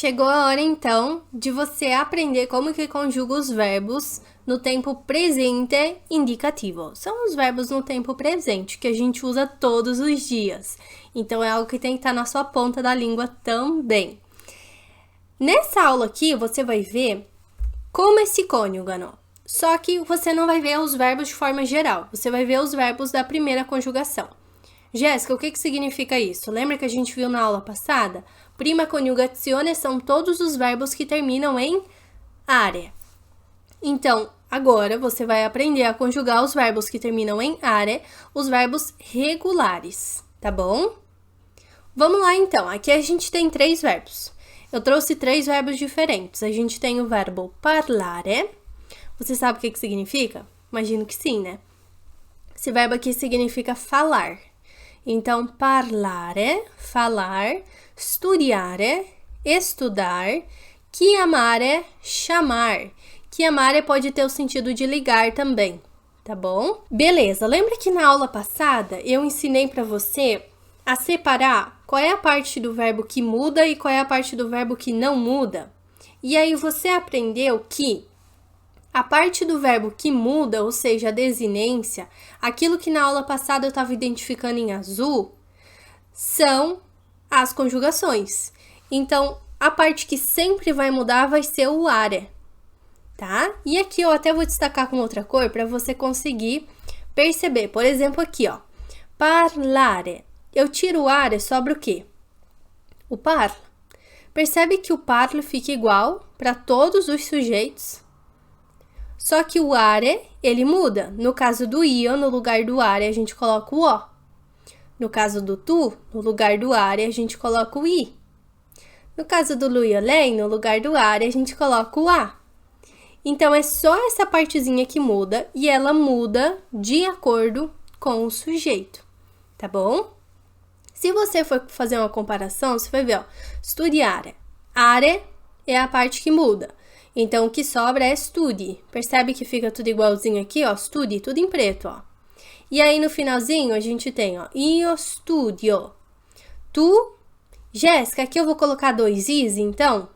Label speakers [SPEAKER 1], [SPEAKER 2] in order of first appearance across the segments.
[SPEAKER 1] Chegou a hora, então, de você aprender como que conjuga os verbos no tempo presente indicativo. São os verbos no tempo presente, que a gente usa todos os dias. Então, é algo que tem que estar na sua ponta da língua também. Nessa aula aqui, você vai ver como se conjugano. Só que você não vai ver os verbos de forma geral. Você vai ver os verbos da primeira conjugação. Jéssica, o que significa isso? Lembra que a gente viu na aula passada? Prima conjugazione são todos os verbos que terminam em are. Então, agora você vai aprender a conjugar os verbos que terminam em are, os verbos regulares, tá bom? Vamos lá, então. Aqui a gente tem 3 verbos. Eu trouxe 3 verbos diferentes. A gente tem o verbo parlare. Você sabe o que significa? Imagino que sim, né? Esse verbo aqui significa falar. Então, parlare, falar, studiare, estudar, chiamare, chamar. Chiamare pode ter o sentido de ligar também, tá bom? Beleza, lembra que na aula passada eu ensinei para você a separar qual é a parte do verbo que muda e qual é a parte do verbo que não muda? E aí você aprendeu que a parte do verbo que muda, ou seja, a desinência, aquilo que na aula passada eu estava identificando em azul, são as conjugações. Então, a parte que sempre vai mudar vai ser o are, tá? E aqui eu até vou destacar com outra cor para você conseguir perceber. Por exemplo, aqui, ó, parlare. Eu tiro o are, sobra o quê? O parla. Percebe que o parla fica igual para todos os sujeitos? Só que o are, ele muda. No caso do io, no lugar do are, a gente coloca o o. No caso do tu, no lugar do are, a gente coloca o i. No caso do lui e lei, no lugar do are, a gente coloca o a. Então, é só essa partezinha que muda e ela muda de acordo com o sujeito, tá bom? Se você for fazer uma comparação, você vai ver, ó, studiare. Are é a parte que muda. Então, o que sobra é studi. Percebe que fica tudo igualzinho aqui, ó, studi, tudo em preto, ó. E aí, no finalzinho, a gente tem, ó, io studio. Tu, Jéssica, aqui eu vou colocar 2 i's, então.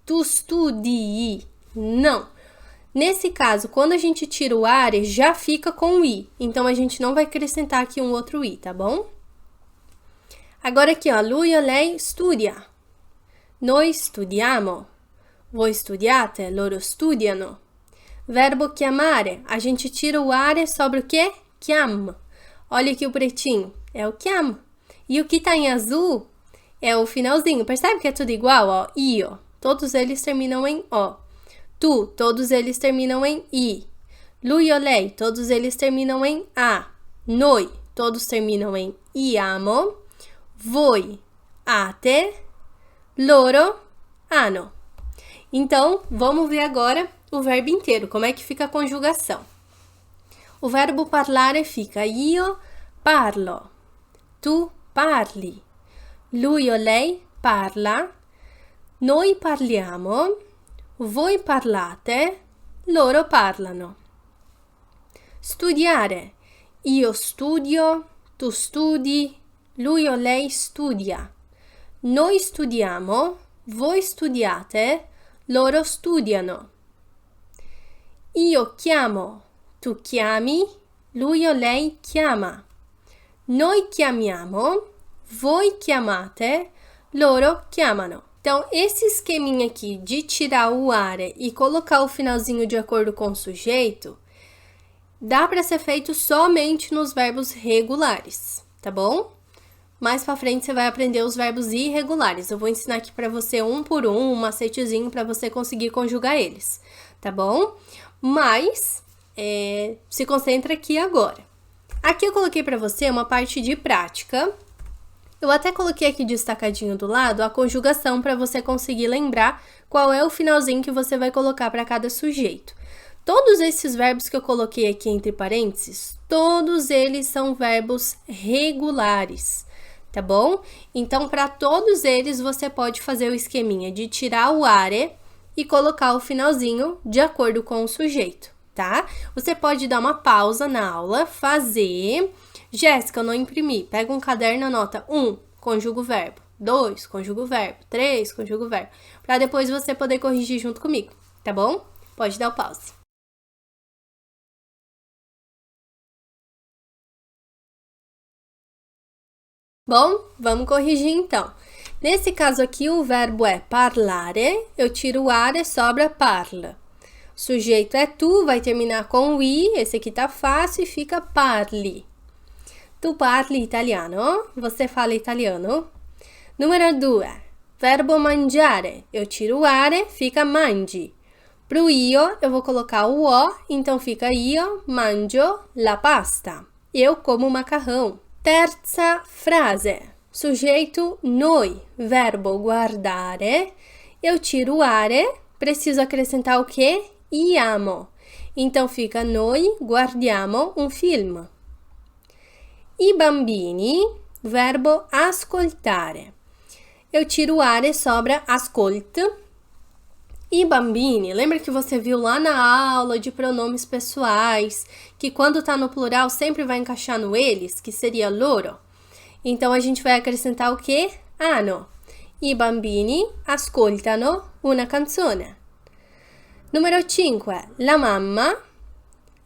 [SPEAKER 1] Tu studi. Não. Nesse caso, quando a gente tira o are, já fica com o i. Então, a gente não vai acrescentar aqui um outro i, tá bom? Agora aqui, ó, lui e lei studia. Noi studiamo. Voi studiate, loro studiano. Verbo chiamare, a gente tira o are sobre o quê? Chiam. Olha aqui o pretinho, é o chiam. E o que tá em azul é o finalzinho. Percebe que é tudo igual, ó? Io, todos eles terminam em o. Tu, todos eles terminam em i. Lui e lei, todos eles terminam em a. Noi, todos terminam em iamo. Voi, ate. Loro, hanno. Então, vamos ver agora o verbo inteiro, como é que fica a conjugação. O verbo parlare fica io parlo, tu parli, lui o lei parla, noi parliamo, voi parlate, loro parlano. Studiare, io studio, tu studi, lui o lei studia. Noi studiamo, voi studiate, loro studiano. Io chiamo, tu chiami, lui o lei chiama. Noi chiamiamo, voi chiamate, loro chiamano. Então, esse esqueminha aqui de tirar o are e colocar o finalzinho de acordo com o sujeito, dá para ser feito somente nos verbos regulares, tá bom? Mais pra frente você vai aprender os verbos irregulares. Eu vou ensinar aqui pra você um por um macetezinho pra você conseguir conjugar eles, tá bom? Mas, se concentra aqui agora. Aqui eu coloquei pra você uma parte de prática. Eu até coloquei aqui destacadinho do lado a conjugação pra você conseguir lembrar qual é o finalzinho que você vai colocar pra cada sujeito. Todos esses verbos que eu coloquei aqui entre parênteses, todos eles são verbos regulares. Tá bom? Então, para todos eles, você pode fazer o esqueminha de tirar o are e colocar o finalzinho de acordo com o sujeito, tá? Você pode dar uma pausa na aula, fazer. Jéssica, eu não imprimi. Pega um caderno, anota 1, conjuga o verbo. 2, conjuga o verbo. 3, conjuga o verbo. Para depois você poder corrigir junto comigo, tá bom? Pode dar o pause. Bom, vamos corrigir então. Nesse caso aqui, o verbo é parlare, eu tiro o are, sobra parla. O sujeito é tu, vai terminar com o i, esse aqui tá fácil e fica parli. Tu parli italiano? Você fala italiano? Número 2, verbo mangiare, eu tiro o are, fica mangi. Pro io, eu vou colocar o o, então fica io mangio la pasta. Eu como macarrão. Terza frase, sujeito noi, verbo guardare, eu tiro o are, preciso acrescentar o quê? Iamo. Então fica noi guardiamo un film. I bambini, verbo ascoltare, eu tiro o are e sobra ascolt. I bambini, lembra que você viu lá na aula de pronomes pessoais, que quando tá no plural sempre vai encaixar no eles, que seria loro? Então, a gente vai acrescentar o quê? Ano. I bambini ascoltano una canzone. Número 5, la mamma,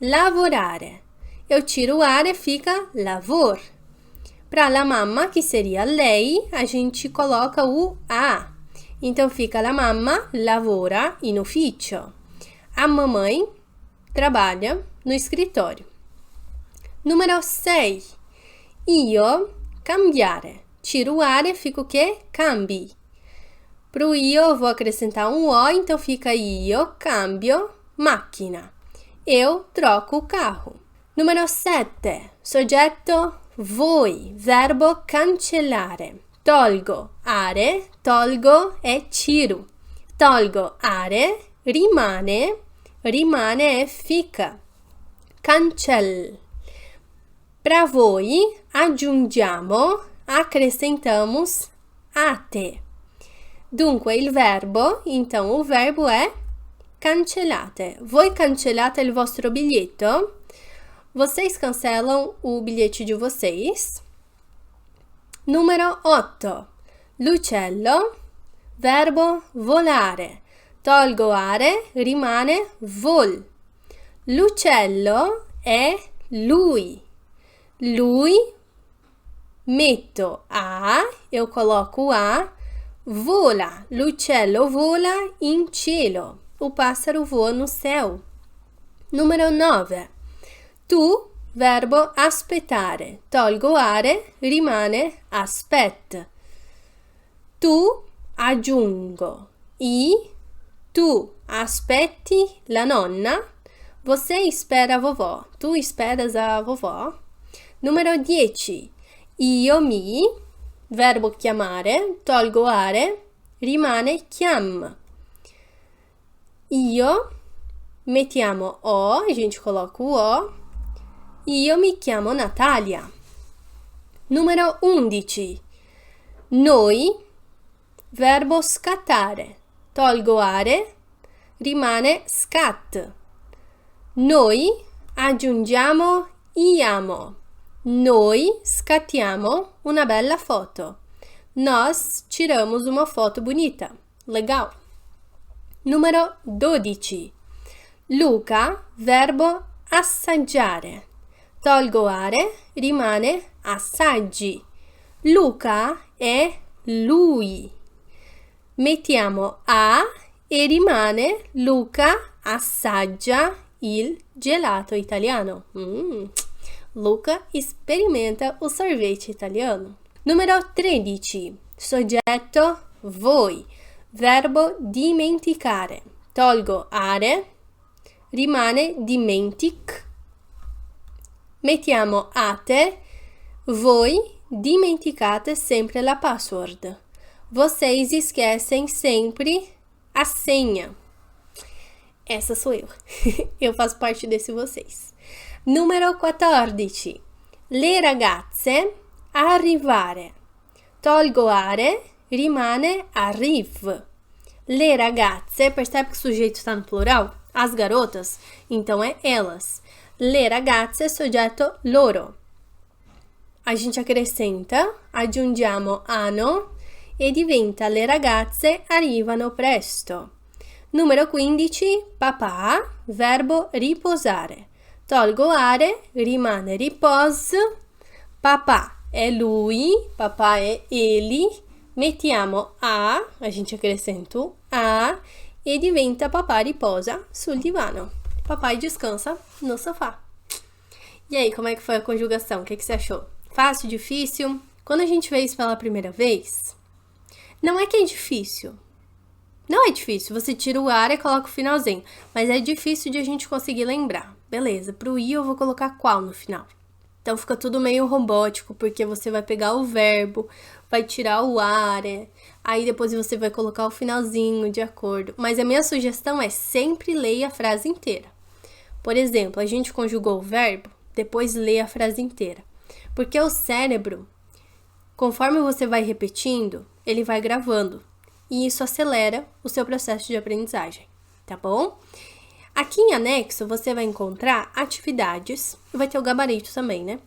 [SPEAKER 1] lavorare. Eu tiro o are e fica lavor. Para la mamma, que seria lei, a gente coloca o a. Então, fica la mamma lavora in ufficio. A mamãe trabalha no escritório. Número 6. Io cambiare. Tiro o are, fica o quê? Cambi. Pro io, eu vou acrescentar um o, então fica io cambio macchina. Eu troco o carro. Número 7. Soggetto voi, verbo cancellare. Tolgo are, tolgo é tiro. Tolgo are, rimane, rimane é fica. Cancel. Para voi, aggiungiamo, acrescentamos ate. Dunque, il verbo, então o verbo é cancellate. Voi cancellate il vostro biglietto? Vocês cancelam o bilhete de vocês? Número 8. L'uccello, verbo volare. Tolgo are, rimane vol. L'uccello è lui. Lui, metto a, eu coloco a, vola. L'uccello vola in cielo. O pássaro voa no céu. Número 9. Tu, verbo aspettare. Tolgo are, rimane aspetta. Tu, aggiungo i. Tu aspetti la nonna. Você espera a vovó. Tu esperas a vovó. Número 10. Io mi, verbo chiamare. Tolgo are, rimane chiam. Io, mettiamo o, a gente coloca o o. Io mi chiamo Natalia. Numero 11. Noi, verbo scattare. Tolgo are, rimane scat. Noi aggiungiamo iamo. Noi scattiamo una bella foto. Nós tiramos uma foto bonita. Legal. Numero 12. Luca, verbo assaggiare. Tolgo are, rimane assaggi. Luca è lui. Mettiamo a e rimane Luca assaggia il gelato italiano. Luca sperimenta o sorvete italiano. Numero 13. Soggetto voi. Verbo dimenticare. Tolgo are, rimane dimentic. Mettiamo ate. Voi dimenticate sempre la password. Vocês esquecem sempre a senha. Essa sou eu. Eu faço parte desse vocês. Numero 14. Le ragazze arrivare. Tolgo are, rimane arrive. Le ragazze, percebe que o sujeito está no plural? As garotas, então é elas. Le ragazze, soggetto loro. A gente acrescenta, aggiungiamo ano e diventa le ragazze arrivano presto. Numero 15, papà, verbo riposare. Tolgo are, rimane riposo. Papà è lui, papà è ele. Mettiamo a gente acrescenta o a e diventa papà riposa sul divano. Papai descansa no sofá. E aí, como é que foi a conjugação? O que você achou? Fácil, difícil? Quando a gente vê isso pela primeira vez, não é que é difícil. Não é difícil, você tira o ar e coloca o finalzinho, mas é difícil de a gente conseguir lembrar. Beleza, pro i eu vou colocar qual no final? Então fica tudo meio robótico, porque você vai pegar o verbo, vai tirar o are, aí depois você vai colocar o finalzinho de acordo. Mas a minha sugestão é sempre leia a frase inteira. Por exemplo, a gente conjugou o verbo, depois leia a frase inteira. Porque o cérebro, conforme você vai repetindo, ele vai gravando. E isso acelera o seu processo de aprendizagem, tá bom? Aqui em anexo, você vai encontrar atividades, e vai ter o gabarito também, né?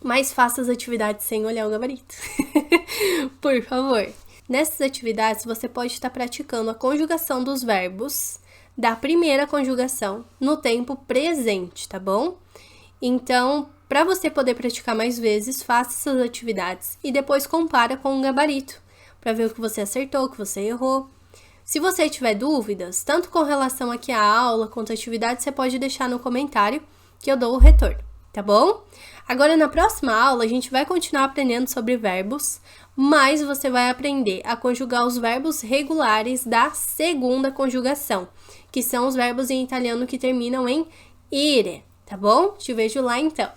[SPEAKER 1] Mas faça as atividades sem olhar o gabarito, por favor. Nessas atividades, você pode estar praticando a conjugação dos verbos da primeira conjugação no tempo presente, tá bom? Então, para você poder praticar mais vezes, faça essas atividades e depois compara com o gabarito, para ver o que você acertou, o que você errou. Se você tiver dúvidas, tanto com relação aqui à aula quanto à atividade, você pode deixar no comentário que eu dou o retorno, tá bom? Agora, na próxima aula, a gente vai continuar aprendendo sobre verbos, mas você vai aprender a conjugar os verbos regulares da segunda conjugação, que são os verbos em italiano que terminam em ire, tá bom? Te vejo lá então!